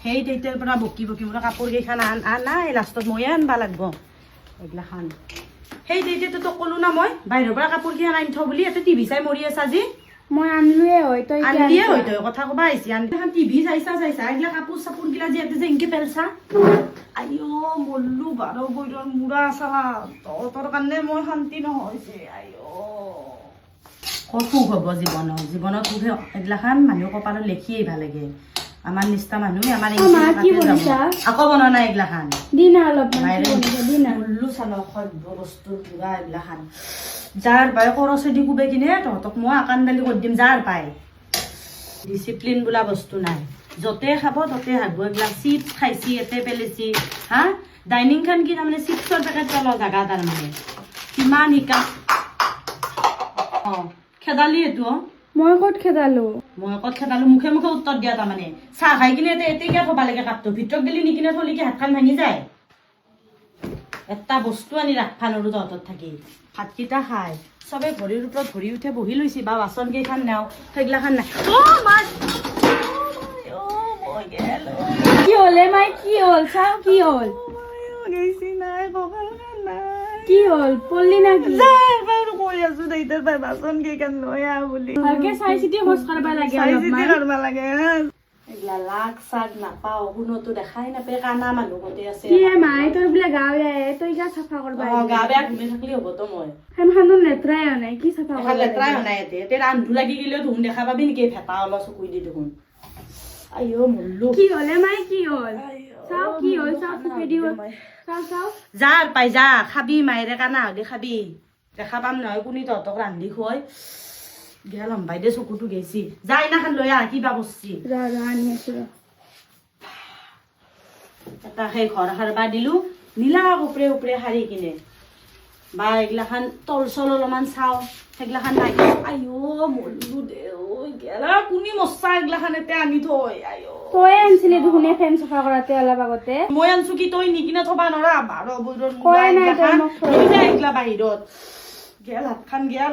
সেই তেতিয়াৰ পৰা বকি বকি মোৰ কাপোৰ কেইখন নাই লাষ্টত ময়ে আনবা লাগব এইগিলাখান সেই তেতিয়াতো তোক ক'লো না মই বাহিৰৰ পৰা কাপোৰ কেইখন আনি থ বুলি ইয়াতে টিভি চাই মৰি আছা আজি মই আনলোৱে হয় তই আনিয়ে হয় তই কথা ক'বা আহিছি আনখন টিভি চাইছা এইগিলা কাপোৰ চাপোৰ গিলা যে ইয়াতে যে ইনকে পেলছা আইঅ মল্লু বাৰ বৈৰৰ মূৰা চালা তহঁতৰ কাৰণে মই শান্তি নহৈছে আইঅ সুখ হ'ব জীৱনত সুখ এইগিলাখান মানুহ কপালত লেখি আহিব লাগে আমাৰ নিচিনা মানুহে আমাৰ আকৌ বনোৱা নাই এইগিলাখান মল্লু চাল সভ্য বস্তুৰ পুৰা এইগিলাখান যাৰ পায় খৰচেদি কুবে কিনে তহঁতক মই আকানদালি কৰি দিম যাৰ পায় ডিচিপ্লিন বোলা বস্তু নাই য'তে খাব ত'তে হাগব এইবিলাক চিপছ খাইছি এতে পেলেছি হা ডাইনিংখন কি তাৰমানে চিপছৰ পেকেট পেলোৱা জাগা তাৰমানে কিমান শিকা অঁ খেদালি এইটো মই ক'ত খেদালো মুখে মুখে উত্তৰ দিয়া তাৰমানে চাহ খাই কিনে এতে কিয় থবা লাগে কাপটো ভিতৰত গেলি নিকিনে থলি কি হাতখন ভাঙি যায় এটা বস্তু আনি ৰাখবা নৰো তহঁতত থাকি ভাতকেইটা খাই চবে ভৰিৰ ওপৰত ভৰি উঠে বহি লৈছি বা বাচন কেইখন নেও সেইগিলাখান নাই কি হলে মাই কি হল চাও কি হল কি হল পল্লি না কি কৈ আছো দেইতাৰ পাই বাচন কেইখন লৈ আহ বুলি ভালকে চাই চিতি খোজ কাঢ়বা লাগে এইগিলা লাগ চাগ নাপাও কোনোতো দেখাই নাপায় কানা মানুহ গতে আছে কি মাই তোৰ বোলে গাঁও আহে তই গা চাফা কৰবা গা বেয়া ঘুমি থাকলি হ'ব তো মই খানো লেতৰাই নাই কি চাফা কৰবা লেতৰাই নাই এতে ৰান্ধু লাগি গেলেও ধুন দেখা পাবি নেকি ভেটা অলপ চকুই দি দেখোন আইঅ মল্লু কি হলে মাই কি হল চাও কি হল চাও চকুই দিব চাও যাৰ পাই যা খাবি মায়েৰে কানা হলি খাবি দেখা পাম নহয় কোনি তহঁতক ৰান্ধি খুৱাই গেল লম্বাই দে চকুটো গেছি যাই না খান লৈ আহ কিবা বসছি এটা সেই ঘৰ সাৰবা দিলো নীলা উপৰে উপৰে সাৰি কিনে বা এইগিলাখান তল চল অলপমান চাও সেইগিলাখান নাই আইঅ মল্লু দে গেলা কোনি মচ্ছা এইগিলাখান এতে আনি থৈ আইঅ তই আনছিলি দুখনে ফেন চাফা কৰাতে অলপ আগতে মই আনছো কি তই নিকিনে থবা নৰা বাৰ বৈৰৰ কয় নাই তই মোক এইগিলা বাহিৰত গেল হাতখান গেল